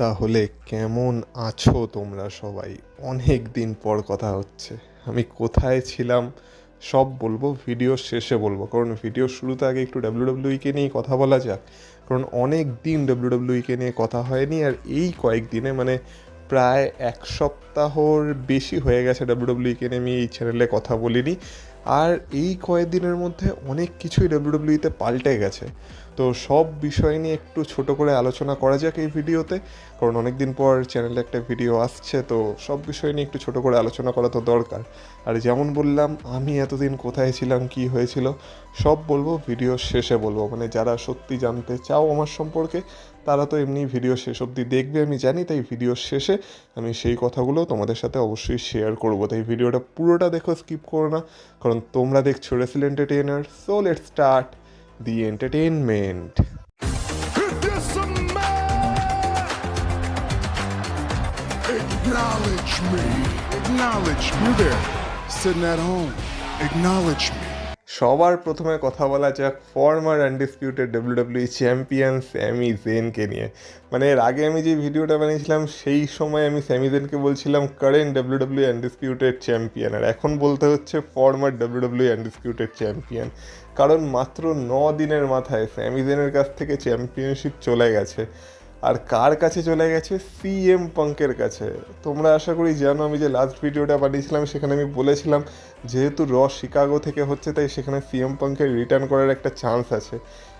তাহলে কেমন আছো তোমরা সবাই? অনেক দিন পর কথা হচ্ছে। আমি কোথায় ছিলাম সব বলবো, ভিডিওর শেষে বলবো, কারণ ভিডিওর শুরুতে আগে একটু ডাব্লিউডাব্লিউইকে নিয়ে কথা বলা যাক। কারণ অনেক দিন ডাব্লিউডাব্লিউইকে নিয়ে কথা হয়নি, আর এই কয়েকদিনে মানে প্রায় এক সপ্তাহর বেশি হয়ে গেছে ডাব্লিউডাব্লিউইকে নিয়ে আমি এই চ্যানেলে কথা বলিনি। আর এই কয়েকদিনের মধ্যে অনেক কিছুই ডাব্লিউডাব্লিউইতে পাল্টে গেছে। তো সব বিষয় নিয়ে একটু ছোট করে আলোচনা করা যাক এই ভিডিওতে, কারণ অনেক দিন পর চ্যানেলে একটা ভিডিও আসছে, তো সব বিষয় নিয়ে একটু ছোট করে আলোচনা করা তো দরকার। আর যেমন বললাম, আমি এতদিন কোথায় ছিলাম, কি হয়েছিল, সব বলবো ভিডিও শেষে বলবো। মানে যারা সত্যি জানতে চাও আমার সম্পর্কে, তারা তো এমনি ভিডিও শেষ অবধি দেখবে আমি জানি, তাই ভিডিও শেষে আমি সেই কথাগুলো তোমাদের সাথে অবশ্যই শেয়ার করবো। তাই ভিডিওটা পুরোটা দেখো, স্কিপ করো না, কারণ তোমরা দেখছো wrestle entertainer. So let's start the entertainment. Acknowledge me. Acknowledge me. You there, sitting at home. Acknowledge me. সবার প্রথমে কথা বলা যাক ফর্মার আনডিসপিউটেড ডাব্লিউডাব্লিউই চ্যাম্পিয়ন স্যামি জেনকে নিয়ে। মানে এর আগে আমি যে ভিডিওটা বানিয়েছিলাম সেই সময় আমি স্যামি জেনকে বলছিলাম কারেন্ট ডাব্লিউডাব্লিউই আনডিসপিউটেড চ্যাম্পিয়ন, আর এখন বলতে হচ্ছে ফর্মার ডাব্লিউডাব্লিউই আনডিসপিউটেড চ্যাম্পিয়ন। কারণ মাত্র 9 দিনের মাথায় স্যামি জেনের কাছ থেকে চ্যাম্পিয়নশিপ চলে গেছে। আর কার কাছে চলে গেছে? সিএম পাঙ্কের কাছে। তোমরা আশা করি জানো, আমি যে লাস্ট ভিডিওটা বানিয়েছিলাম সেখানে আমি বলেছিলাম যেহেতু শিকাগো থেকে হচ্ছে, তাই সেখানে সিএম পাঙ্কের রিটার্ন করার একটা চান্স আছে।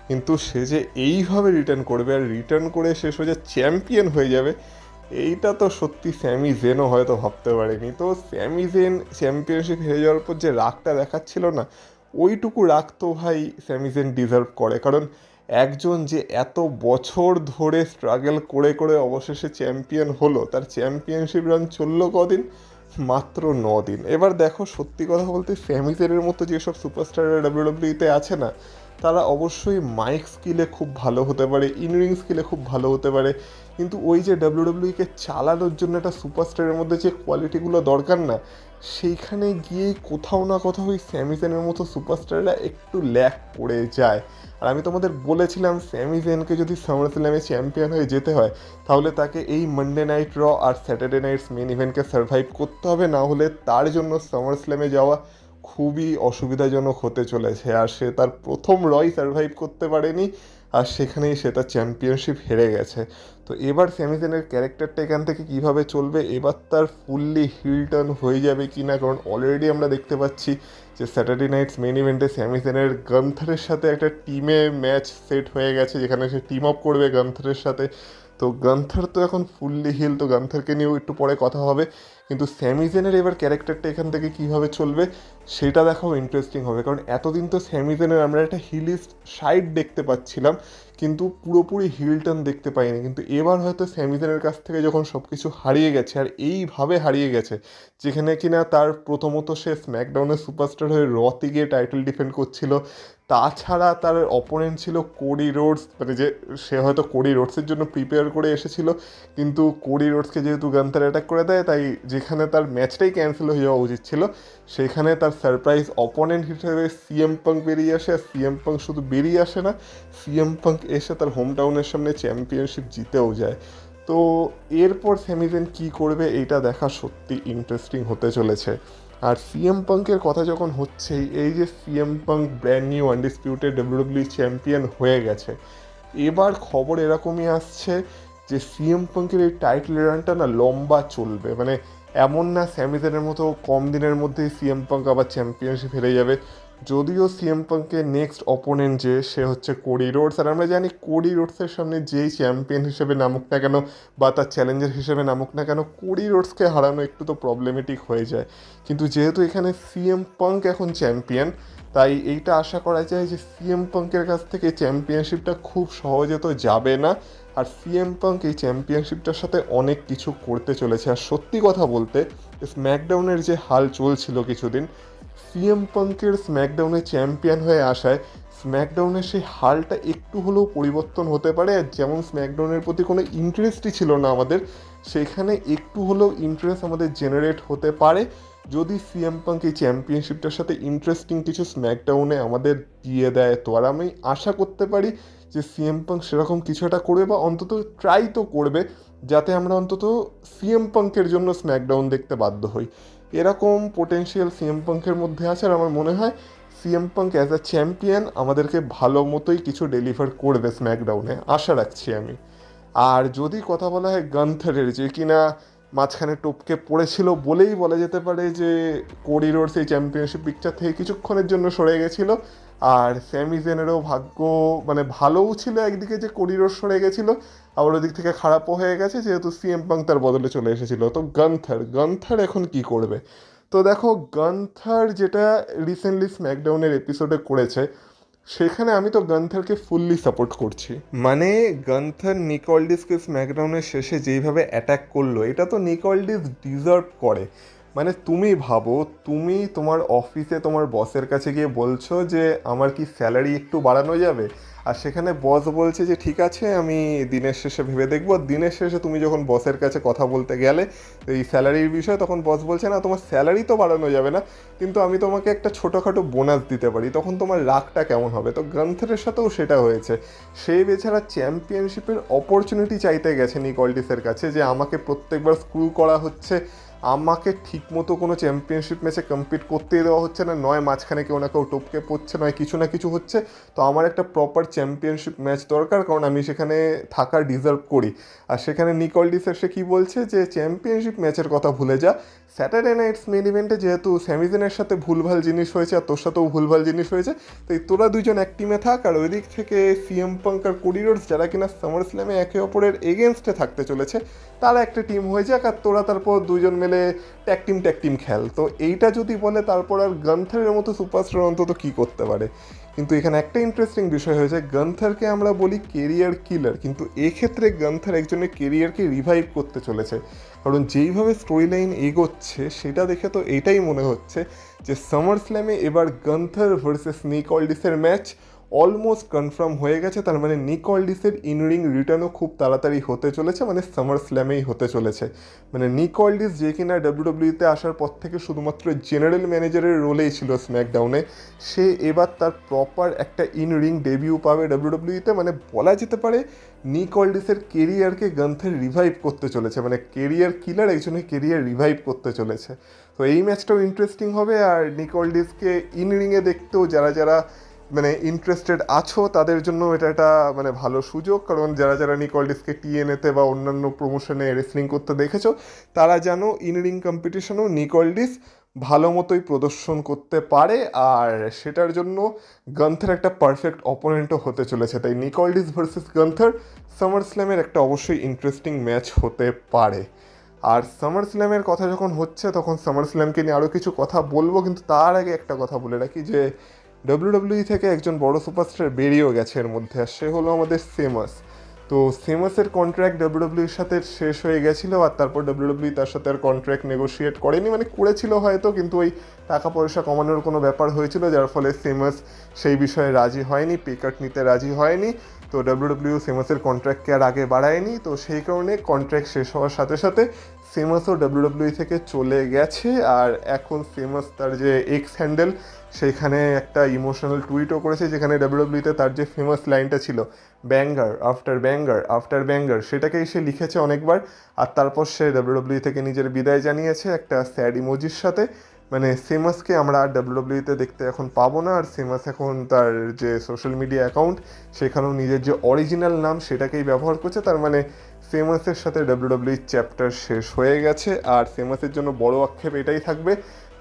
কিন্তু সে যে এইভাবে রিটার্ন করবে আর রিটার্ন করে সে সোজা চ্যাম্পিয়ন হয়ে যাবে, এইটা তো সত্যি স্যামি জেনও হয়তো ভাবতে পারেনি। তো স্যামি জেন চ্যাম্পিয়নশিপ হেরে যাওয়ার পর যে রাগটা দেখাচ্ছিল না, ওইটুকু রাগ তো ভাই স্যামি জেন ডিজার্ভ করে। কারণ একজন যে এত বছর ধরে স্ট্রাগল করে করে অবশেষে চ্যাম্পিয়ন হলো, তার চ্যাম্পিয়নশিপ রান চললো কদিন? মাত্র 9 দিন। এবার দেখো, সত্যি কথা বলতে স্যামি জেনের মতো যেসব সুপারস্টাররা ডাব্লিউডাব্লিউতে আছে না, তারা অবশ্যই মাইক স্কিলে খুব ভালো হতে পারে, ইনরিং স্কিলে খুব ভালো হতে পারে, কিন্তু ওই যে ডাব্লিউডাব্লিউকে চালানোর জন্য একটা সুপারস্টারের মধ্যে যে কোয়ালিটিগুলো দরকার না, সেইখানে গিয়েই কোথাও না কোথাও ওই স্যামি জেনের মতো সুপারস্টাররা একটু ল্যাক পড়ে যায়। আর আমি তোমাদের বলেছিলাম স্যামি জেনকে যদি সামারস্ল্যামে চ্যাম্পিয়ন হয়ে যেতে হয়, তাহলে তাকে এই মানডে নাইট র আর স্যাটারডে নাইটস মেন ইভেন্টকে সার্ভাইভ করতে হবে, না হলে তার জন্য সামারস্ল্যামে যাওয়া খুবই অসুবিধাজনক হতে চলেছে। আর সে তার প্রথম রই সার্ভাইভ করতে পারেনি, আর সেখানেই সে তার চ্যাম্পিয়নশিপ হেরে গেছে। তো এবার স্যামি জেনের ক্যারেক্টারটা এখান থেকে কীভাবে চলবে, এবার তার ফুললি হিল টার্ন হয়ে যাবে কি না, কারণ অলরেডি আমরা দেখতে পাচ্ছি যে স্যাটারডে নাইটস মেন ইভেন্টে স্যামি জেনের গান্থারের সাথে একটা টিমে ম্যাচ সেট হয়ে গেছে, যেখানে সে টিম আপ করবে গান্থারের সাথে। তো গান্থার তো এখন ফুললি হিল, তো গান্থারকে নিয়েও একটু পরে কথা হবে। কিন্তু স্যামি জেনের এবার ক্যারেক্টারটা এখান থেকে কীভাবে চলবে সেটা দেখাও ইন্টারেস্টিং হবে, কারণ এতদিন তো স্যামি জেনের আমরা একটা হিলিস্ট সাইড দেখতে পাচ্ছিলাম, কিন্তু পুরোপুরি হিল টার্ন দেখতে পাইনি। কিন্তু এবার হয়তো স্যামি জেনের কাছ থেকে যখন সব কিছু হারিয়ে গেছে, আর এইভাবে হারিয়ে গেছে যেখানে কিনা তার প্রথমত সে স্ম্যাকডাউনের সুপারস্টার হয়ে রতে গিয়ে টাইটেল ডিফেন্ড করছিল, তাছাড়া তার অপোনেন্ট ছিল কোডি রোডস, মানে যে সে হয়তো কোডি রোডসের জন্য প্রিপেয়ার করে এসেছিল, কিন্তু কোডি রোডসকে যেহেতু গান্থার অ্যাটাক করে দেয়, তাই যেখানে তার ম্যাচটাই ক্যান্সেল হয়ে যাওয়া উচিত ছিল, সেখানে তার সারপ্রাইজ অপোনেন্ট হিসেবে সিএম পাঙ্ক বেরিয়ে আসে। আর সিএম পাঙ্ক শুধু বেরিয়ে আসে না, সিএম পাঙ্ক এসে তার হোম টাউনের সামনে চ্যাম্পিয়নশিপ জিতেও যায়। তো এরপর স্যামি জেন কী করবে এইটা দেখা সত্যি ইন্টারেস্টিং হতে চলেছে। আর সিএম পাঙ্কের কথা যখন হচ্ছেই, এই যে CM punk brand new undisputed WWE champion হয়ে গেছে, এবার খবর এরকমই আসছে যে সিএম পাঙ্কের এই টাইটেল রানটা না লম্বা চলবে। মানে এমন না স্যামি জেনের মতো কম দিনের মধ্যেই সিএম পাঙ্ক আবার চ্যাম্পিয়নশিপ হেরে যাবে। যদিও সিএম পাঙ্কের নেক্সট অপোনেন্ট যে সে হচ্ছে কোডি রোডস, আর আমরা জানি কোডি রোডসের সামনে যেই চ্যাম্পিয়ন হিসেবে নামুক না কেন বা তার চ্যালেঞ্জার হিসেবে নামুক না কেন, কোডি রোডসকে হারানো একটু তো প্রবলেমেটিক হয়ে যায়। কিন্তু যেহেতু এখানে সিএম পাঙ্ক এখন চ্যাম্পিয়ন, তাই এইটা আশা করা যায় যে সিএম পাঙ্কের কাছ থেকে চ্যাম্পিয়নশিপটা খুব সহজে তো যাবে না, আর সিএম পাঙ্ক এই চ্যাম্পিয়নশিপটার সাথে অনেক কিছু করতে চলেছে। আর সত্যি কথা বলতে, স্ম্যাকডাউনের যে হাল চলছিল কিছুদিন, সিএম পাঙ্কের স্ম্যাকডাউনে চ্যাম্পিয়ন হয়ে আসায় স্ম্যাকডাউনের সেই হালটা একটু হলেও পরিবর্তন হতে পারে। আর যেমন স্ম্যাকডাউনের প্রতি কোনো ইন্টারেস্টই ছিল না আমাদের, সেখানে একটু হলেও ইন্টারেস্ট আমাদের জেনারেট হতে পারে যদি সিএম পাঙ্ক এই চ্যাম্পিয়নশিপটার সাথে ইন্টারেস্টিং কিছু স্ম্যাকডাউনে আমাদের দিয়ে দেয়। তো আর আমি আশা করতে পারি যে সিএম পাঙ্ক সেরকম কিছু একটা করবে বা অন্তত ট্রাই তো করবে, যাতে আমরা অন্তত সিএম পাঙ্কের জন্য স্ম্যাকডাউন দেখতে বাধ্য হই। এরকম পোটেনশিয়াল সিএম পাঙ্কের মধ্যে আছে, আর আমার মনে হয় CM punk as a champion আমাদেরকে ভালো মতোই কিছু ডেলিভার করবে স্ম্যাকডাউনে, আশা রাখছি আমি। আর যদি কথা বলা হয় গান্থারের, যে কিনা মাঝখানে টপকে পড়েছিল বলেই বলা যেতে পারে যে কোডি রোডস এই চ্যাম্পিয়নশিপ পিকচার থেকে কিছুক্ষণের জন্য সরে গেছিল। আর স্যামি জেনেরও ভাগ্য মানে ভালোও ছিল একদিকে যে কোডি রোডস সরে গেছিলো, আবার ওদিক থেকে খারাপও হয়ে গেছে যেহেতু সিএম পাঙ্ক তার বদলে চলে এসেছিল। তো গান্থার এখন কি করবে? তো দেখো, গান্থার যেটা রিসেন্টলি স্ম্যাকডাউনের এপিসোডে করেছে, সেখানে আমি তো গান্থারকে ফুললি সাপোর্ট করছি। মানে গান্থার নিক অল্ডিসকে স্ম্যাকডাউনের শেষে যেইভাবে অ্যাটাক করলো, এটা তো নিক অল্ডিস ডিজার্ভ করে। মানে তুমি ভাবো, তুমি তোমার অফিসে তোমার বসের কাছে গিয়ে বলছো যে আমার কি স্যালারি একটু বাড়ানো যাবে, আর সেখানে বস বলছে যে ঠিক আছে আমি দিনের শেষে ভেবে দেখবো। দিনের শেষে তুমি যখন বসের কাছে কথা বলতে গেলে এই স্যালারির বিষয়ে, তখন বস বলছে না তোমার স্যালারি তো বাড়ানো যাবে না, কিন্তু আমি তোমাকে একটা ছোটোখাটো বোনাস দিতে পারি। তখন তোমার রাগটা কেমন হবে? তো গান্থারের সাথেও সেটা হয়েছে। সেই বেচারা চ্যাম্পিয়নশিপের অপরচুনিটি চাইতে গেছে নিক অল্ডিসের কাছে, যে আমাকে প্রত্যেকবার স্ক্রু করা হচ্ছে, আমাকে ঠিকমতো কোনো চ্যাম্পিয়নশিপ ম্যাচে কম্পিট করতেই দেওয়া হচ্ছে না, নয় মাঝখানে কেউ না কেউ টপকে পড়ছে, নয় কিছু না কিছু হচ্ছে। তো আমার একটা প্রপার চ্যাম্পিয়নশিপ ম্যাচ দরকার, কারণ আমি সেখানে থাকার ডিজার্ভ করি। আর সেখানে নিক অল্ডিস এসে কী বলছে যে চ্যাম্পিয়নশিপ ম্যাচের কথা ভুলে যা, স্যাটারডে নাইটস মেন ইভেন্টে যেহেতু স্যামিজেনের সাথে ভুলভাল জিনিস হয়েছে আর তোর সাথেও ভুলভাল জিনিস হয়েছে, তো তোরা দুজন এক টিমে থাক, আর ওই দিক থেকে সিএম পাঙ্ক আর কোডি রোডস যারা কিনা সামার স্ল্যামে একে অপরের এগেনস্টে থাকতে চলেছে, তারা একটা টিম হয়ে যাক, আর তোরা তারপর দুজন মিলে ট্যাগ টিম খেল। তো এইটা যদি বলে, তারপর আর গান্থারের মতো সুপারস্টার অন্তত কী করতে পারে? কিন্তু এখানে একটা ইন্টারেস্টিং বিষয় হয়েছে, গান্থারকে আমরা বলি কেরিয়ার কিলার, কিন্তু এক্ষেত্রে গান্থার একজনের কেরিয়ারকে রিভাইভ করতে চলেছে। কারণ যেইভাবে স্টোরি লাইন এগোচ্ছে সেটা দেখে তো এইটাই মনে হচ্ছে যে সামার স্ল্যামে এবার গান্থার ভার্সেস নিক অল্ডিসের ম্যাচ অলমোস্ট কনফার্ম হয়ে গেছে। তার মানে নিক অল্ডিসের ইনরিং রিটার্নও খুব তাড়াতাড়ি হতে চলেছে, মানে সামার স্ল্যামেই হতে চলেছে। মানে নিক অল্ডিস যে কিনা ডাব্লিউডাব্লিউতে আসার পর থেকে শুধুমাত্র জেনারেল ম্যানেজারের রোলেই ছিল স্ম্যাকডাউনে, সে এবার তার প্রপার একটা ইনরিং ডেবিউ পাবে ডাব্লিউডাব্লিউতে। মানে বলা যেতে পারে নিক অল্ডিসের কেরিয়ারকে গান্থার রিভাইভ করতে চলেছে, মানে কেরিয়ার কিলার একজনের কেরিয়ার রিভাইভ করতে চলেছে। তো এই ম্যাচটাও ইন্টারেস্টিং হবে। আর নিক অল্ডিসকে ইনরিংয়ে দেখতেও যারা যারা মানে ইন্টারেস্টেড আছো তাদের জন্য এটা একটা মানে ভালো সুযোগ, কারণ যারা যারা নিক অল্ডিসকে টিএনএতে বা অন্যান্য প্রমোশনে রেসলিং করতে দেখেছো, তারা জানো ইনরিং কম্পিটিশনেও নিক অল্ডিস ভালো মতোই প্রদর্শন করতে পারে, আর সেটার জন্য গান্থার একটা পারফেক্ট অপোনেন্টও হতে চলেছে। তাই নিক অল্ডিস ভার্সেস গান্থার সামার স্ল্যামের একটা অবশ্যই ইন্টারেস্টিং ম্যাচ হতে পারে। আর সামার স্ল্যামের কথা যখন হচ্ছে, তখন সামার স্ল্যামকে নিয়ে আরও কিছু কথা বলবো, কিন্তু তার আগে একটা কথা বলে রাখি যে ডাব্লিউডাব্লিউই থেকে একজন বড় সুপারস্টার বেরিয়েও গেছে এর মধ্যে, আর সে হলো আমাদের সেমাস। তো সেমাসের কন্ট্রাক্ট ডাব্লিউডাব্লিউর সাথে শেষ হয়ে গেছিলো, আর তারপর ডাব্লিউডাব্লিউ তার সাথে আর কন্ট্রাক্ট নেগোশিয়েট করেনি, মানে করেছিল হয়তো, কিন্তু ওই টাকা পয়সা কমানোর কোনো ব্যাপার হয়েছিল, যার ফলে সেমাস সেই বিষয়ে রাজি হয়নি, পে কাট নিতে রাজি হয়নি। তো ডাব্লিউডাব্লিউ সেমাসের কন্ট্রাক্টকে আর আগে বাড়ায়নি, তো সেই কারণে কন্ট্রাক্ট শেষ হওয়ার সাথে সাথে সেমাসও ডাব্লিউডাব্লিউ থেকে চলে গেছে। আর এখন সেমাস তার যে এক্স হ্যান্ডেল, সেইখানে একটা ইমোশনাল টুইটও করেছে, যেখানে ডাব্লিউডাব্লিউতে তার যে ফেমাস লাইনটা ছিল banger after banger after banger, সেটাকেই সে লিখেছে অনেকবার। আর তারপর সে ডাব্লিউডাব্লিউ থেকে নিজের বিদায় জানিয়েছে একটা স্যাড ইমোজির সাথে। মানে সেমাসকে আমরা আর ডাব্লিউডাব্লিউতে দেখতে এখন পাবো না, আর সেমাস এখন তার যে সোশ্যাল মিডিয়া অ্যাকাউন্ট, সেখানেও নিজের যে অরিজিনাল নাম সেটাকেই ব্যবহার করছে। তার মানে সেমাসের সাথে ডাব্লিউডাব্লিউর চ্যাপ্টার শেষ হয়ে গেছে। আর সেমাসের জন্য বড় আক্ষেপ এটাই থাকবে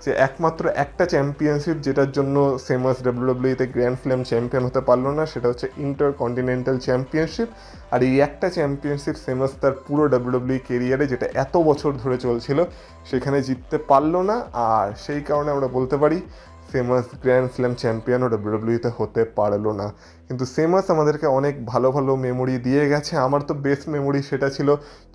যে একমাত্র একটা চ্যাম্পিয়নশিপ যেটার জন্য সেমাস ডাব্লিউডাব্লিউতে গ্র্যান্ড স্ল্যাম চ্যাম্পিয়ন হতে পারলো না, সেটা হচ্ছে ইন্টারকন্টিনেন্টাল চ্যাম্পিয়নশিপ। আর এই একটা চ্যাম্পিয়নশিপ সেমাস তার পুরো ডাব্লিউডাব্লিউ কেরিয়ারে, যেটা এত বছর ধরে চলছিল, সেখানে জিততে পারলো না। আর সেই কারণে আমরা বলতে পারি সেমাস গ্র্যান্ড স্ল্যাম চ্যাম্পিয়নও ডাব্লিউডাব্লিউতে হতে পারলো না। কিন্তু সেমাস আমাদেরকে অনেক ভালো ভালো মেমোরি দিয়ে গেছে। আমার তো বেস্ট মেমোরি সেটা ছিল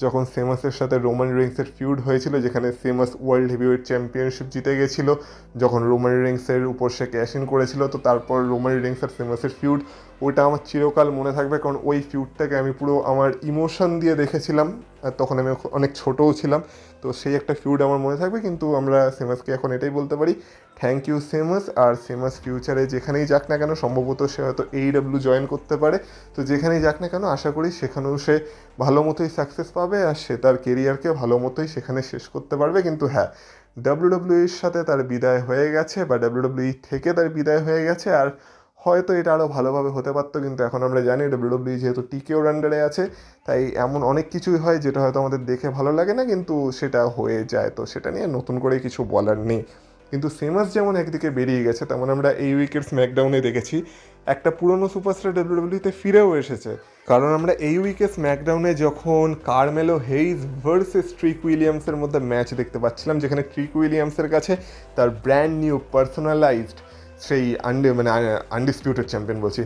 যখন সেমাসের সাথে রোমান রেইন্সের ফিউড হয়েছিল, যেখানে সেমাস ওয়ার্ল্ড হেভিওয়েট চ্যাম্পিয়নশিপ জিতে গেছিলো, যখন রোমান রেইন্সের উপর সে ক্যাশ ইন করেছিল। তো তারপর রোমান রেইন্স আর সেমাসের ফিউড, ওইটা আমার চিরকাল মনে থাকবে, কারণ ওই ফিউডটাকে আমি পুরো আমার ইমোশন দিয়ে দেখেছিলাম, আর তখন আমি অনেক ছোটও ছিলাম। তো সেই একটা ফিউড আমার মনে থাকবে। কিন্তু আমরা সেমাসকে এখন এটাই বলতে পারি, থ্যাংক ইউ সেমাস। আর সেমাস ফিউচারে যেখানেই যাক না কেন, সম্ভবত সে হয়তো AEW জয়েন করতে পারে। তো যেখানেই যাক না কেন আশা করি সেখানেও সে ভালো মতোই সাকসেস পাবে আর সে তার কেরিয়ারকে ভালো মতোই সেখানে শেষ করতে পারবে। কিন্তু হ্যাঁ, ডাব্লিউডাব্লিউইর সাথে তার বিদায় হয়ে গেছে বা ডাব্লিউডাব্লিউই থেকে তার বিদায় হয়ে গেছে, আর হয়তো এটা আরও ভালোভাবে হতে পারতো, কিন্তু এখন আমরা জানি ডাব্লিউডাব্লিউই যেহেতু টিকেওর আন্ডারে আছে, তাই এমন অনেক কিছুই হয় যেটা হয়তো আমাদের দেখে ভালো লাগে না, কিন্তু সেটা হয়ে যায়। তো সেটা নিয়ে নতুন করে কিছু বলার নেই। কিন্তু সেমাস যেমন একদিকে বেরিয়ে গেছে, তেমন আমরা এই উইকের স্ম্যাকডাউনে দেখেছি একটা পুরনো সুপারস্টার ডাব্লিউডাব্লিউতে ফিরেও এসেছে। কারণ আমরা এই উইকে স্ম্যাকডাউনে যখন কারমেলো হেইজ ভার্সেস ট্রিক উইলিয়ামসের মধ্যে ম্যাচ দেখতে পাচ্ছিলাম, যেখানে ট্রিক উইলিয়ামসের কাছে তার ব্র্যান্ড নিউ পার্সোনালাইজড সেই আনডিসপিউটেড চ্যাম্পিয়ন বলছি,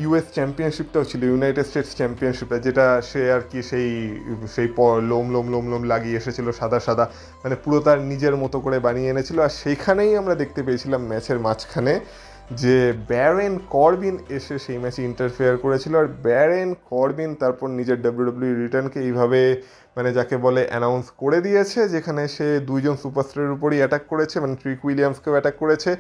ইউএস চ্যাম্পিয়নশিপটাও ছিল, ইউনাইটেড স্টেটস চ্যাম্পিয়নশিপটা, যেটা সে আর কি সেই সেই লোম লোম লোম লোম লাগিয়ে এসেছিল সাদা সাদা, মানে পুরো তার নিজের মতো করে বানিয়ে এনেছিল। আর সেইখানেই আমরা দেখতে পেয়েছিলাম ম্যাচের মাঝখানে যে ব্যারেন করবিন এসে সেই ম্যাচে ইন্টারফেয়ার করেছিল। আর ব্যারেন করবিন তারপর নিজের ডাব্লিউডাব্লিউ রিটার্নকে এইভাবে মানে যাকে বলে অ্যানাউন্স করে দিয়েছে, যেখানে সে দুইজন সুপারস্টারের উপরই অ্যাটাক করেছে, মানে ট্রিক উইলিয়ামসকেও অ্যাটাক করেছে,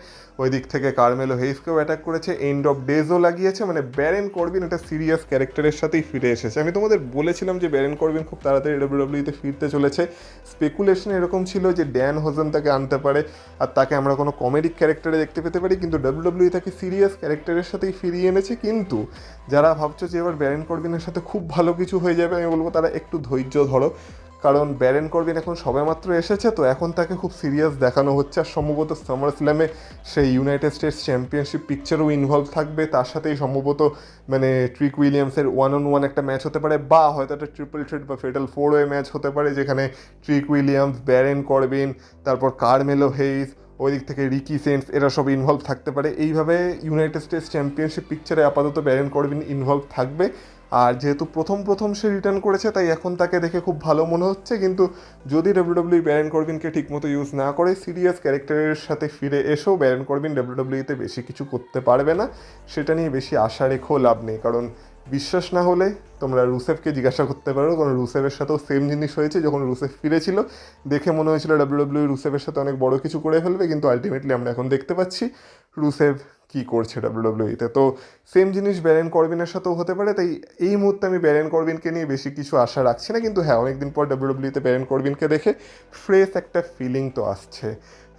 ওই দিক থেকে কারমেলো হেইজকেও অ্যাটাক করেছে, এন্ড অফ ডেজও লাগিয়েছে। মানে ব্যারেন করবিন একটা সিরিয়াস ক্যারেক্টারের সাথেই ফিরে এসেছে। আমি তোমাদের বলেছিলাম যে ব্যারেন করবিন খুব তাড়াতাড়ি ডাব্লিউডাব্লিউতে ফিরতে চলেছে। স্পেকুলেশন এরকম ছিল যে ড্যান হোজেন তাকে আনতে পারে আর তাকে আমরা কোনো কমেডিক ক্যারেক্টারে দেখতে পেতে পারি, কিন্তু ডাব্লিউডাব্লিউ তাকে সিরিয়াস ক্যারেক্টারের সাথেই ফিরিয়ে এনেছে। কিন্তু যারা ভাবছো যে এবার ব্যারেন করবিনের সাথে খুব ভালো কিছু হয়ে যাবে, আমি বলবো তারা একটু ধৈর্য ধরো, কারণ ব্যারেন করবিন এখন সবেমাত্র এসেছে, তো এখন তাকে খুব সিরিয়াস দেখানো হচ্ছে। আর সম্ভবত সামার স্ল্যামে সেই ইউনাইটেড স্টেটস চ্যাম্পিয়নশিপ পিকচারও ইনভলভ থাকবে, তার সাথেই সম্ভবত মানে ট্রিক উইলিয়ামসের 1-on-1 একটা ম্যাচ হতে পারে, বা হয়তো একটা ট্রিপল থ্রেট বা ফেটাল 4-ওয়ে ম্যাচ হতে পারে, যেখানে ট্রিক উইলিয়ামস, ব্যারেন করবিন, তারপর কারমেলো হেইজ, ওই দিক থেকে রিকি সেন্টস, এরা সব ইনভলভ থাকতে পারে। এইভাবে ইউনাইটেড স্টেটস চ্যাম্পিয়নশিপ পিকচারে আপাতত ব্যারেন করবিন ইনভলভ থাকবে। আর যেহেতু প্রথম সে রিটার্ন করেছে, তাই এখন তাকে দেখে খুব ভালো মনে হচ্ছে। কিন্তু যদি ডাব্লিউডাব্লিউ ব্যারেন করবিনকে ঠিকমতো ইউজ না করে, সিরিয়াস ক্যারেক্টারের সাথে ফিরে এসেও ব্যারেন করবিন ডাব্লিউডাব্লিউতে বেশি কিছু করতে পারবে না, সেটা নিয়ে বেশি আশা রেখেও লাভ নেই। কারণ বিশ্বাস না হলে তোমরা রুসেফকে জিজ্ঞাসা করতে পারো, কারণ রুসেফের সাথেও সেম জিনিস হয়েছে। যখন রুসেফ ফিরেছিল দেখে মনে হয়েছিল ডাব্লিউডাব্লিউ রুসেফের সাথে অনেক বড় কিছু করে ফেলবে, কিন্তু আলটিমেটলি আমরা এখন দেখতে পাচ্ছি রুসেফ কী করছে ডাব্লিউডাব্লিউতে। তো সেম জিনিস ব্যারেন করবিনের সাথেও হতে পারে, তাই এই মুহূর্তে আমি ব্যারেন করবিনকে নিয়ে বেশি কিছু আশা রাখছি না। কিন্তু হ্যাঁ, অনেকদিন পর ডাব্লিউডাব্লিউতে ব্যারেন করবিনকে দেখে ফ্রেশ একটা ফিলিং তো আসছে।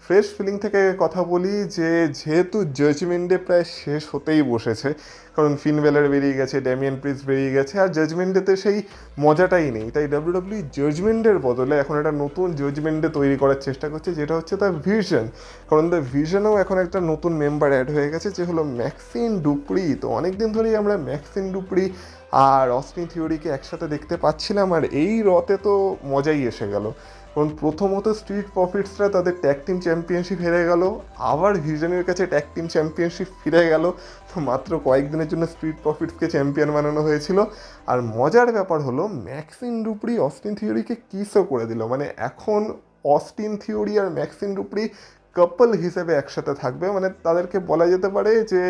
ফ্রেশ ফিলিং থেকে কথা বলি যে যেহেতু জাজমেন্ট ডে প্রায় শেষ হতেই বসেছে, কারণ ফিন বেলার বেরিয়ে গেছে, ড্যামিয়ান প্রিস্ট বেরিয়ে গেছে, আর জাজমেন্ট ডেতে সেই মজাটাই নেই। তাই ডাব্লিউডাব্লিউ জাজমেন্টের বদলে এখন একটা নতুন জাজমেন্ট ডে তৈরি করার চেষ্টা করছে, যেটা হচ্ছে দ্য ভিশন। কারণ দ্য ভিশনেও এখন একটা নতুন মেম্বার অ্যাড হয়ে গেছে, যে হলো ম্যাক্সিন ডুপ্রি। তো অনেকদিন ধরেই আমরা ম্যাক্সিন ডুপ্রি আর অস্টিন থিওরিকে একসাথে দেখতে পাচ্ছিলাম, আর এই রতে তো মজাই এসে গেল। কারণ প্রথমত স্ট্রিট প্রফিটসরা তাদের ট্যাগ টিম চ্যাম্পিয়নশিপ হেরে গেল, আবার ভিশনের কাছে ট্যাগ টিম চ্যাম্পিয়নশিপ ফিরে গেল। তো মাত্র কয়েকদিনের জন্য স্ট্রিট প্রফিটসকে চ্যাম্পিয়ন বানানো হয়েছিল। আর মজার ব্যাপার হলো ম্যাক্সিন ডুপ্রি অস্টিন থিওরিকে কিসও করে দিল। মানে এখন অস্টিন থিওরি আর ম্যাক্সিন ডুপ্রি কাপল হিসেবে একসাথে থাকবে। মানে তাদেরকে বলা যেতে পারে যে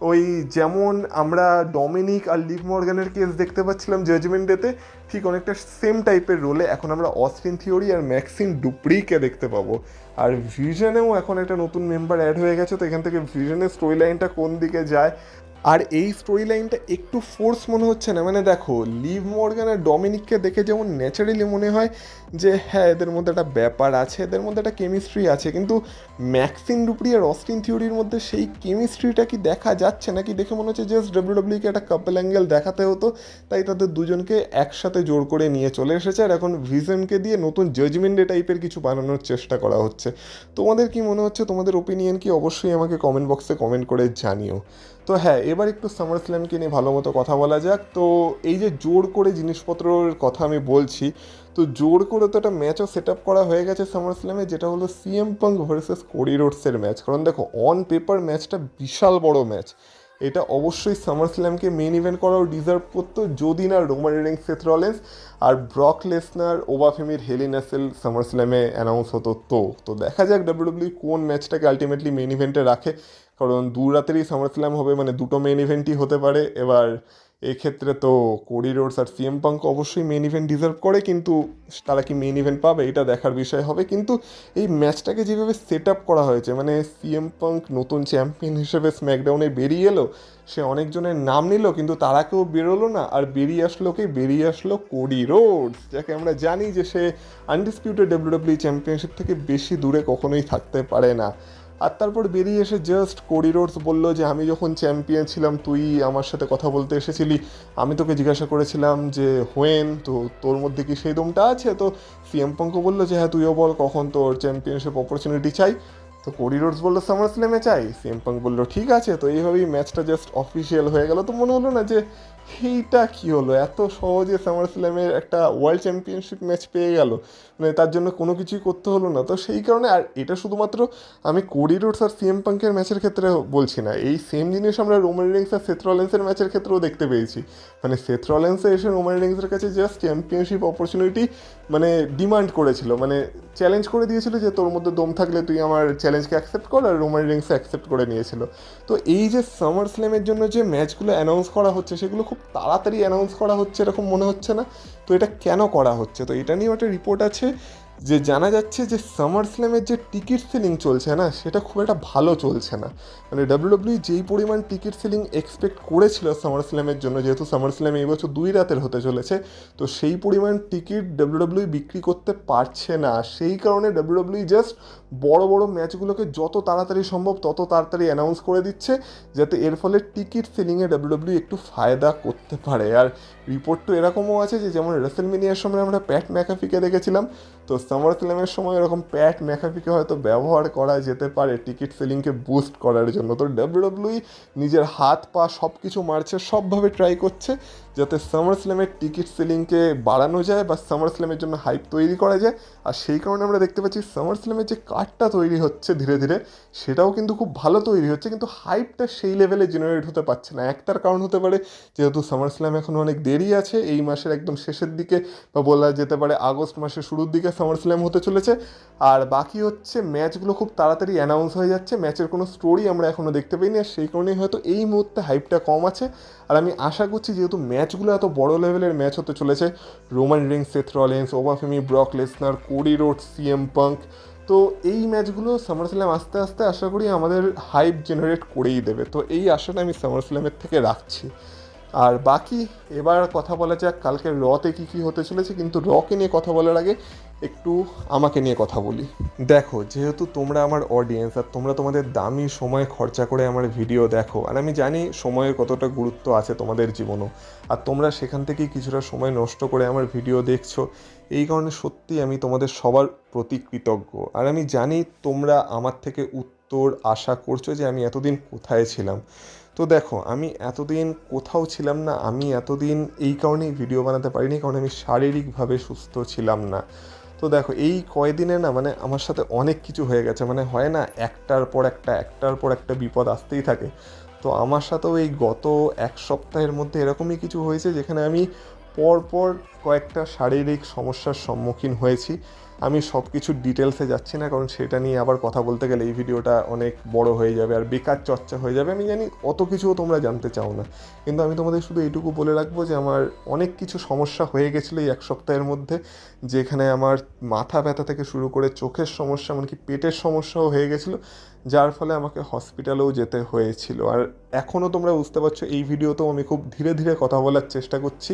ওই যেমন আমরা ডমিনিক আর লিভ মর্গানের কেস দেখতে পাচ্ছিলাম জাজমেন্ট ডেতে, ঠিক অনেকটা সেম টাইপের রোলে এখন আমরা অস্টিন থিওরি আর ম্যাক্সিন ডুপ্রিকে দেখতে পাবো। আর ভিশনেও এখন একটা নতুন মেম্বার অ্যাড হয়ে গেছে, তো এখান থেকে ভিশনের স্টোরি লাইনটা কোন দিকে যায়। আর এই স্টোরি লাইনটা একটু ফোর্স মনে হচ্ছে না। মানে দেখো, লিভ মর্গান আর ডমিনিককে দেখে যেমন ন্যাচারালি মনে হয় যে হ্যাঁ এদের মধ্যে একটা ব্যাপার আছে, এদের মধ্যে একটা কেমিস্ট্রি আছে, কিন্তু ম্যাক্সিন ডুপ্রি আর অস্টিন থিওরির মধ্যে সেই কেমিস্ট্রিটা কি দেখা যাচ্ছে নাকি? দেখে মনে হচ্ছে জাস্ট ডাব্লিউডাব্লিউকে একটা কাপল অ্যাঙ্গেল দেখাতে হতো, তাই তাদের দুজনকে একসাথে জোর করে নিয়ে চলে এসেছে। আর এখন ভিশনকে দিয়ে নতুন জাজমেন্ট ডে টাইপের কিছু বানানোর চেষ্টা করা হচ্ছে। তোমাদের কি মনে হচ্ছে? তোমাদের ওপিনিয়ন কি? অবশ্যই আমাকে কমেন্ট বক্সে কমেন্ট করে জানিও। তো হ্যাঁ, এবার একটু সামার স্ল্যামকে নিয়ে ভালো মতো কথা বলা যাক। তো এই যে জোর করে জিনিসপত্রের কথা আমি বলছি, তো জোর করে তো একটা ম্যাচও সেট আপ করা হয়ে গেছে সামার স্ল্যামে, যেটা হলো সিএম পাঙ্ক ভার্সেস কোডি রোডসের ম্যাচ। কারণ দেখো, অন পেপার ম্যাচটা বিশাল বড় ম্যাচ, এটা অবশ্যই সামার স্ল্যামকে মেন ইভেন্ট করাও ডিজার্ভ করতো, যদি না রোমান রিংস, সেথ রলিন্স আর ব্রক লেসনার, ওবাফেমির হেলিনাসেল সামার স্ল্যামে অ্যানাউন্স হতো। তো দেখা যাক ডাব্লিউডাব্লিউ কোন ম্যাচটাকে আলটিমেটলি মেন ইভেন্টে রাখে, কারণ দু রাতেরই সামার স্ল্যাম হবে, মানে দুটো মেন ইভেন্টই হতে পারে। এবার এক্ষেত্রে তো কোডি রোডস আর সিএম পাঙ্ক অবশ্যই মেন ইভেন্ট ডিজার্ভ করে, কিন্তু তারা কি মেন ইভেন্ট পাবে এটা দেখার বিষয় হবে। কিন্তু এই ম্যাচটাকে যেভাবে সেট আপ করা হয়েছে, মানে সিএম পাঙ্ক নতুন চ্যাম্পিয়ন হিসেবে স্ম্যাকডাউনে বেরিয়ে এলো, সে অনেকজনের নাম নিল কিন্তু তারা কেউ বেরোলো না, আর বেরিয়ে আসলো কোডি রোডস, যাকে আমরা জানি যে সে আনডিসপিউটেড ডাব্লিউডাব্লিউ চ্যাম্পিয়নশিপ থেকে বেশি দূরে কখনোই থাকতে পারে না। আর তারপর বেরিয়ে এসে জাস্ট কোডি রোডস বললো যে আমি যখন চ্যাম্পিয়ন ছিলাম তুই আমার সাথে কথা বলতে এসেছিলি, আমি তোকে জিজ্ঞাসা করেছিলাম যে হোয়েন, তো তোর মধ্যে কি সেই দমটা আছে? তো সিএম পাঙ্কও বললো যে হ্যাঁ তুইও বল কখন তোর চ্যাম্পিয়নশিপ অপরচুনিটি চাই। তো কোডি রোডস বললো সামার স্ল্যামে চাই, সিএম পাঙ্ক বললো ঠিক আছে। তো এইভাবেই ম্যাচটা জাস্ট অফিসিয়াল হয়ে গেল। তো মনে হলো না যে এইটা কি হলো, এত সহজে সামার স্ল্যামের একটা ওয়ার্ল্ড চ্যাম্পিয়নশিপ ম্যাচ পেয়ে গেল, মানে তার জন্য কোনো কিছুই করতে হলো না। তো সেই কারণে, আর এটা শুধুমাত্র আমি কোডি রোডস আর সিএম পাঙ্কের ম্যাচের ক্ষেত্রে বলছি না, এই সেম জিনিস আমরা রোমান রিংস আর সেথ রলিন্সের ম্যাচের ক্ষেত্রেও দেখতে পেয়েছি। মানে সেথ রলিন্সে এসে রোমান রিংসের কাছে জাস্ট চ্যাম্পিয়নশিপ অপরচুনিটি মানে ডিমান্ড করেছিল, মানে চ্যালেঞ্জ করে দিয়েছিল যে তোর মধ্যে দম থাকলে তুই আমার চ্যালেঞ্জকে অ্যাকসেপ্ট কর, আর রোমান রিংসে অ্যাকসেপ্ট করে নিয়েছিল। তো এই যে সামার স্ল্যামের জন্য যে ম্যাচগুলো অ্যানাউন্স করা হচ্ছে সেগুলো খুব তাড়াতাড়ি অ্যানাউন্স করা হচ্ছে এরকম মনে হচ্ছে না। তো এটা কেন করা হচ্ছে? তো এটা নিয়েও একটা রিপোর্ট আছে যে জানা যাচ্ছে যে সামার স্ল্যামের যে টিকিট সেলিং চলছে না, সেটা খুব একটা ভালো চলছে না। মানে ডাব্লিউডাব্লিউ যেই পরিমাণ টিকিট সেলিং এক্সপেক্ট করেছিল সামার স্ল্যামের জন্য, যেহেতু সামার স্ল্যাম এই বছর 2 রাতের হতে চলেছে, তো সেই পরিমাণ টিকিট ডাব্লিউডাব্লিউ বিক্রি করতে পারছে না। সেই কারণে ডাব্লিউডাব্লিউ জাস্ট বড় বড় ম্যাচগুলোকে যত তাড়াতাড়ি সম্ভব তত তাড়াতাড়ি অ্যানাউন্স করে দিচ্ছে, যাতে এর ফলে টিকিট সেলিংয়ে ডাব্লিউডাব্লিউ একটু ফায়দা করতে পারে। আর রিপোর্ট তো এরকমও আছে যে যেমন রেসেলমেনিয়ার সময় আমরা প্যাট ম্যাকাফিকে দেখেছিলাম, তো সামার স্ল্যামের সময় এরকম প্যাট ম্যাকাফিকে হয়তো ব্যবহার করা যেতে পারে টিকিট সেলিংকে বুস্ট করার জন্য। তো ডাব্লিউডাব্লিউ নিজের হাত পা সব কিছু মারছে, সবভাবে ট্রাই করছে যাতে সামার স্ল্যামের টিকিট সেলিংকে বাড়ানো যায় বা সামার স্ল্যামের জন্য হাইপ তৈরি করা যায়। আর সেই কারণে আমরা দেখতে পাচ্ছি সামার স্ল্যামের যে কার্ডটা তৈরি হচ্ছে ধীরে ধীরে, সেটাও কিন্তু খুব ভালো তৈরি হচ্ছে, কিন্তু হাইপটা সেই লেভেলে জেনারেট হতে পারছে না। একটার কারণ হতে পারে যেহেতু সামার স্ল্যাম এখন অনেক দেরি আছে, এই মাসের একদম শেষের দিকে বা বলা যেতে পারে আগস্ট মাসের শুরুর দিকে সামার স্ল্যাম হতে চলেছে। আর বাকি হচ্ছে ম্যাচগুলো খুব তাড়াতাড়ি অ্যানাউন্স হয়ে যাচ্ছে, ম্যাচের কোনো স্টোরি আমরা এখনও দেখতে পাইনি, আর সেই কারণেই হয়তো এই মুহূর্তে হাইপটা কম আছে। আর আমি আশা করছি যেহেতু ম্যাচগুলো এত বড় লেভেলের ম্যাচ হতে চলেছে, Roman Reigns, Seth Rollins, Obafemi, Brock Lesnar, Cody Rhodes, CM Punk, তো এই ম্যাচগুলো সামার স্ল্যাম আস্তে আস্তে আশা করি আমাদের হাইপ জেনারেট করেই দেবে। তো এই আশাটা আমি সামার স্ল্যামের থেকে রাখছি। আর বাকি এবার কথা বলা যাক কালকে রতে কী কী হতে চলেছে, কিন্তু রকে নিয়ে কথা বলার আগে একটু আমাকে নিয়ে কথা বলি। দেখো, যেহেতু তোমরা আমার অডিয়েন্স আর তোমরা তোমাদের দামি সময় খরচা করে আমার ভিডিও দেখো, আর আমি জানি সময়ের কতটা গুরুত্ব আছে তোমাদের জীবনও, আর তোমরা সেখান থেকেই কিছুটা সময় নষ্ট করে আমার ভিডিও দেখছো, এই কারণে সত্যি আমি তোমাদের সবার প্রতি কৃতজ্ঞ। আর আমি জানি তোমরা আমার থেকে উত্তর আশা করছো যে আমি এতদিন কোথায় ছিলাম। তো দেখো, আমি এতদিন কোথাও ছিলাম না, আমি এতদিন এই কারণেই ভিডিও বানাতে পারিনি কারণ আমি শারীরিকভাবে সুস্থ ছিলাম না। তো দেখো, এই কয়দিনে না মানে আমার সাথে অনেক কিছু হয়ে গেছে, মানে হয় না একটার পর একটা বিপদ আসতেই থাকে। তো আমার সাথেও এই গত 1 সপ্তাহের মধ্যে এরকমই কিছু হয়েছে যেখানে আমি পরপর কয়েকটা শারীরিক সমস্যার সম্মুখীন হয়েছি। আমি সব কিছুর ডিটেলসে যাচ্ছি না কারণ সেটা নিয়ে আবার কথা বলতে গেলে এই ভিডিওটা অনেক বড় হয়ে যাবে আর বেকার চর্চা হয়ে যাবে। আমি জানি অত কিছুও তোমরা জানতে চাও না, কিন্তু আমি তোমাদের শুধু এইটুকু বলে রাখবো যে আমার অনেক কিছু সমস্যা হয়ে গেছিলো এই 1 সপ্তাহের মধ্যে, যেখানে আমার মাথা ব্যথা থেকে শুরু করে চোখের সমস্যা, এমনকি পেটের সমস্যাও হয়ে গেছিলো, যার ফলে আমাকে হসপিটালেও যেতে হয়েছিল। আর এখনও তোমরা বুঝতে পারছো এই ভিডিওতেও আমি খুব ধীরে ধীরে কথা বলার চেষ্টা করছি,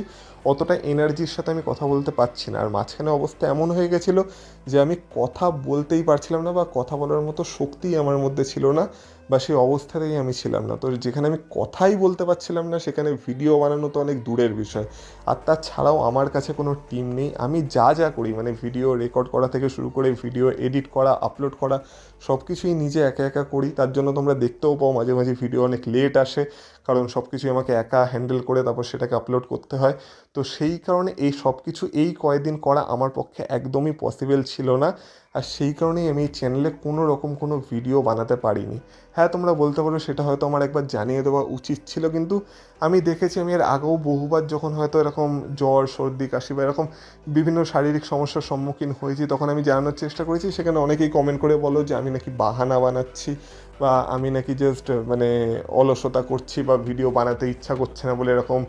অতটা এনার্জির সাথে আমি কথা বলতে পারছি না। আর মাঝখানে অবস্থা এমন হয়ে গেছিলো যে আমি কথা বলতেই পারছিলাম না বা কথা বলার মতো শক্তিই আমার মধ্যে ছিল না, বা সেই অবস্থাতেই আমি ছিলাম না। তো যেখানে আমি কথাই বলতে পারছিলাম না সেখানে ভিডিও বানানো তো অনেক দূরের বিষয়। আর তাছাড়াও আমার কাছে কোনো টিম নেই, আমি যা করি মানে ভিডিও রেকর্ড করা থেকে শুরু করে ভিডিও এডিট করা, আপলোড করা, সব কিছুই নিজে একা একা করি। তার জন্য তোমরা দেখতেও পাও মাঝে মাঝে ভিডিও অনেক লেট আসে, কারণ সব কিছুই আমাকে একা হ্যান্ডেল করে তারপর সেটাকে আপলোড করতে হয়। তো সেই কারণে এই সব কিছু এই কয়েকদিন করা আমার পক্ষে একদমই পসিবল ছিল না, আর সেই কারণেই আমি এই চ্যানেলে কোনো রকম কোনো ভিডিও বানাতে পারিনি। হ্যাঁ, তোমরা বলতে পারো সেটা হয়তো আমার একবার জানিয়ে দেওয়া উচিত ছিল, কিন্তু আমি দেখেছি আমি এর আগেও বহুবার যখন হয়তো এরকম জ্বর, সর্দি, কাশি বা এরকম বিভিন্ন শারীরিক সমস্যার সম্মুখীন হয়েছি তখন আমি জানানোর চেষ্টা করেছি, সেখানে অনেকেই কমেন্ট করে বলো যে আমি নাকি বাহানা বানাচ্ছি বা আমি নাকি জাস্ট মানে অলসতা করছি বা ভিডিও বানাতে ইচ্ছা করছে না বলে এরকম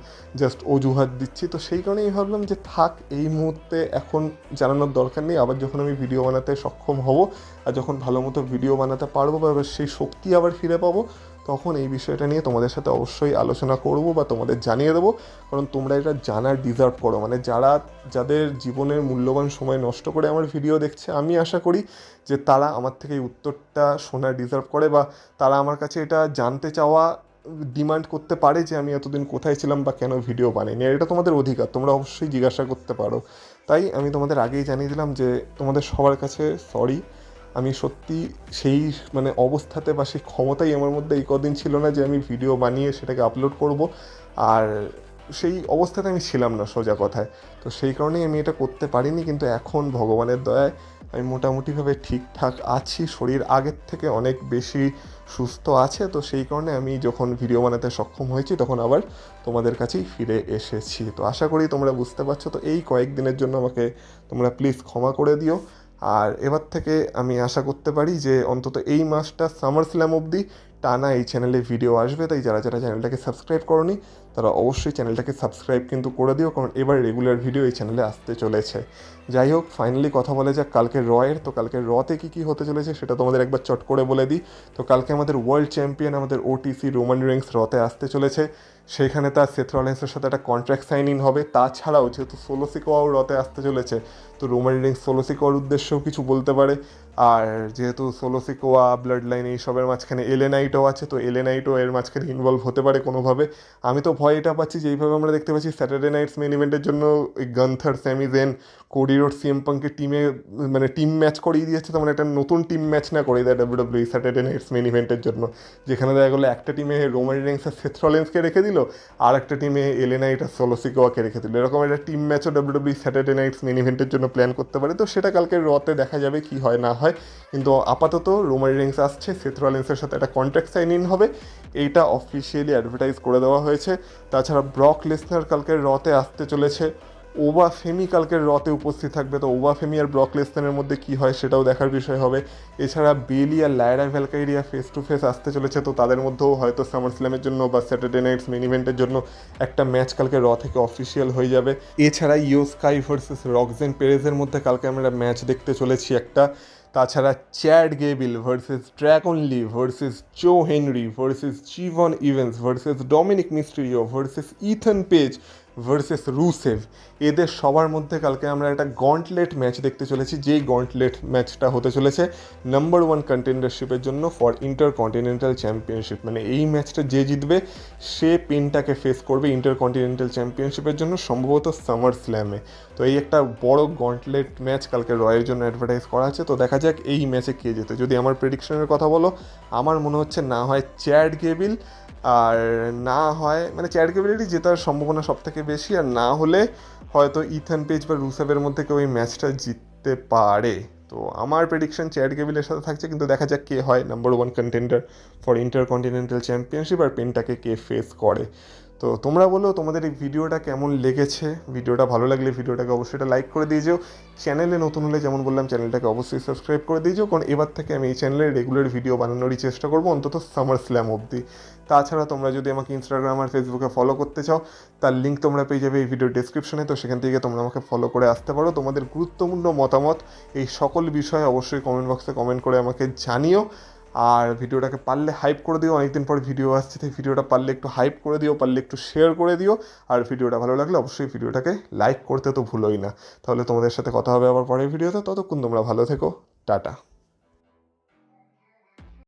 জাস্ট অজুহাত দিচ্ছি। তো সেই কারণেই ভাবলাম যে থাক, এই মুহূর্তে এখন জানানোর দরকার নেই। আবার যখন আমি ভিডিও বানাতে সক্ষম হব আর যখন ভালো মতো ভিডিও বানাতে পারবো বা এবার সেই শক্তি আবার ফিরে পাবো, তখন এই বিষয়টা নিয়ে তোমাদের সাথে অবশ্যই আলোচনা করব বা তোমাদের জানিয়ে দেবো। কারণ তোমরা এটা জানার ডিজার্ভ করো, মানে যাদের জীবনের মূল্যবান সময় নষ্ট করে আমার ভিডিও দেখছে, আমি আশা করি যে তারা আমার থেকে এই উত্তরটা শোনার ডিজার্ভ করে বা তারা আমার কাছে এটা জানতে চাওয়া ডিমান্ড করতে পারে যে আমি এতদিন কোথায় ছিলাম বা কেন ভিডিও বানাইনি। আর এটা তোমাদের অধিকার, তোমরা অবশ্যই জিজ্ঞাসা করতে পারো। তাই আমি তোমাদের আগেই জানিয়ে দিলাম যে তোমাদের সবার কাছে সরি। আমি সত্যি সেই মানে অবস্থাতে বা সেই ক্ষমতাই আমার মধ্যে এই কদিন ছিল না যে আমি ভিডিও বানিয়ে সেটাকে আপলোড করব, আর সেই অবস্থাতে আমি ছিলাম না সোজা কথায়। তো সেই কারণেই আমি এটা করতে পারিনি, কিন্তু এখন ভগবানের দয়ায় আমি মোটামুটিভাবে ঠিকঠাক আছি, শরীর আগের থেকে অনেক বেশি সুস্থ আছে। তো সেই কারণে আমি যখন ভিডিও বানাতে সক্ষম হয়েছি তখন আবার তোমাদের কাছেই ফিরে এসেছি। তো আশা করি তোমরা বুঝতে পারছো। তো এই কয়েকদিনের জন্য আমাকে তোমরা প্লিজ ক্ষমা করে দিও। আর এবার থেকে আমি আশা করতে পারি যে অন্তত এই মাসটা সামার স্ল্যাম অবধি টানা এই চ্যানেলে ভিডিও আসবে। তাই যারা যারা চ্যানেলটাকে সাবস্ক্রাইব করোনি তারা অবশ্যই চ্যানেলটাকে সাবস্ক্রাইব কিন্তু করে দিও, কারণ এবার রেগুলার ভিডিও এই চ্যানেলে আসতে চলেছে। যাই হোক, ফাইনালি কথা বলে যাক কালকের রয়ের। তো কালকের রতে কী হতে চলেছে সেটা তোমাদের একবার চট করে বলে দিই। তো কালকে আমাদের ওয়ার্ল্ড চ্যাম্পিয়ন, আমাদের ওটিসি রোমান রিংস রতে আসতে চলেছে। সেইখানে তার সেথ রলিন্সের সাথে একটা কন্ট্রাক্ট সাইন ইন হবে। তাছাড়াও যেহেতু সোলো সিকোয়াও রতে আসতে চলেছে, তো রোমান রিংস সোলো সিকোয়ার উদ্দেশ্যেও কিছু বলতে পারে। আর যেহেতু সোলো সিকোয়া, ব্লাড লাইন, এইসবের মাঝখানে এলে নাইটও আছে, তো এলে নাইটও এর মাঝখানে ইনভলভ হতে পারে কোনোভাবে। আমি তো ভয় এটা পাচ্ছি যে এইভাবে আমরা দেখতে পাচ্ছি স্যাটারডে নাইটস মেন ইভেন্টের জন্য ওই Gunther, Sami Zayn, Cody Rhodes, CM পাঙ্কে টিমে মানে টিম ম্যাচ করিয়ে দিয়েছে। তো মানে একটা নতুন টিম ম্যাচ না করে দেয় ডাব্লিউডাব্লিউই স্যাটারডে নাইটস মেন ইভেন্টের জন্য, যেখানে দেখা গেলো একটা টিমে রোমান রিংস আর সেথ রলিন্সকে রেখে দিল, আর একটা টিমে এলে নাইট আর সোলো সিকোয়াকে রেখে দিল। এরকম একটা টিম ম্যাচও ডাব্লিউডাব্লিউই স্যাটারডে নাইটস মেন ইভেন্টের জন্য প্ল্যান করতে পারে। তো সেটা কালকে রতে দেখা যাবে কি হয় না হয়। কিন্তু আপাতত রোমান রিংস আসছে, সেথ রলিন্সের সাথে একটা কন্ট্রাক্ট সাইন ইন হবে, এইটা অফিসিয়ালি অ্যাডভার্টাইজ করে দেওয়া হয়েছে। তাছাড়া ব্রক লেসনার কালকের রতে আসতে চলেছে, ওবা ফেমি কালকের রতে উপস্থিত থাকবে। তো ওবা ফেমি আর ব্রক লেসনারের মধ্যে কী হয় সেটাও দেখার বিষয় হবে। এছাড়া বেলি আর লায়রা ভ্যালকাইরিয়া ফেস টু ফেস আসতে চলেছে। তো তাদের মধ্যেও হয়তো সামার স্ল্যামের জন্য বা স্যাটারডে নাইটস মেন ইভেন্টের জন্য একটা ম্যাচ কালকে র থেকে অফিসিয়াল হয়ে যাবে। এছাড়া ইও স্কাই ভার্সেস রকজেন পেরেজের মধ্যে কালকে আমরা ম্যাচ দেখতে চলেছি একটা। তাছাড়া Chad Gable versus Dragon Lee versus Joe Hendry versus Jevon Evans versus Dominik Mysterio versus Ethan Page versus Rusev, এদের সবার মধ্যে কালকে আমরা একটা গন্টলেট ম্যাচ দেখতে চলেছি। যেই গন্টলেট ম্যাচটা হতে চলেছে নাম্বার 1 কন্টেন্ডারশিপের জন্য ফর ইন্টারকন্টিনেন্টাল চ্যাম্পিয়নশিপ। মানে এই ম্যাচটা যে জিতবে সে পেনটাকে ফেস করবে ইন্টারকন্টিনেন্টাল চ্যাম্পিয়নশিপের জন্য, সম্ভবত সামার স্ল্যামে। তো এই একটা বড় গন্টলেট ম্যাচ কালকে রয়ের জন্য অ্যাডভার্টাইজ করা আছে। তো দেখা যাক এই ম্যাচে কে যেতে। যদি আমার প্রেডিকশনের কথা বলো, আমার মনে হচ্ছে না হয় চ্যাড গেবিল, আর না হয় মানে চ্যাড গেবিলেরই জেতার সম্ভাবনা সব থেকে বেশি, আর না হলে হয়তো ইথান পেজ বা রুসেভের মধ্যে কেউ এই ম্যাচটা জিততে পারে। তো আমার প্রেডিকশন চ্যাড গেবিলের সাথে থাকছে, কিন্তু দেখা যাক কে হয় number 1 contender for Intercontinental Championship আর পেনটাকে কে ফেস করে। তো তোমরা বলো তোমাদের এই ভিডিওটা কেমন লেগেছে। ভিডিওটা ভালো লাগলে ভিডিওটাকে অবশ্যই এটা লাইক করে দিয়ে যেও। চ্যানেলে নতুন হলে যেমন বললাম চ্যানেলটাকে অবশ্যই সাবস্ক্রাইব করে দিয়ে যেও, কারণ এবার থেকে আমি এই চ্যানেলে রেগুলার ভিডিও বানানোরই চেষ্টা করবো অন্তত সামার স্ল্যাম অবধি। তাছাড়া তোমরা যদি আমাকে ইনস্টাগ্রাম আর ফেসবুকে ফলো করতে চাও, তার লিঙ্ক তোমরা পেয়ে যাবে এই ভিডিওর ডেসক্রিপশনে। তো সেখান থেকে তোমরা আমাকে ফলো করে আসতে পারো। তোমাদের গুরুত্বপূর্ণ মতামত এই সকল বিষয়ে অবশ্যই কমেন্ট বক্সে কমেন্ট করে আমাকে জানিও। আর ভিডিওটাকে পারলে হাইপ করে দিও, অনেকদিন পর ভিডিও আসছে, তাই ভিডিওটা পারলে একটু হাইপ করে দিও, পারলে একটু শেয়ার করে দিও। আর ভিডিওটা ভালো লাগলে অবশ্যই ভিডিওটাকে লাইক করতে তো ভুলোই না। তাহলে তোমাদের সাথে কথা হবে আবার পরের ভিডিওতে। ততক্ষণ তোমরা ভালো থেকো, টাটা।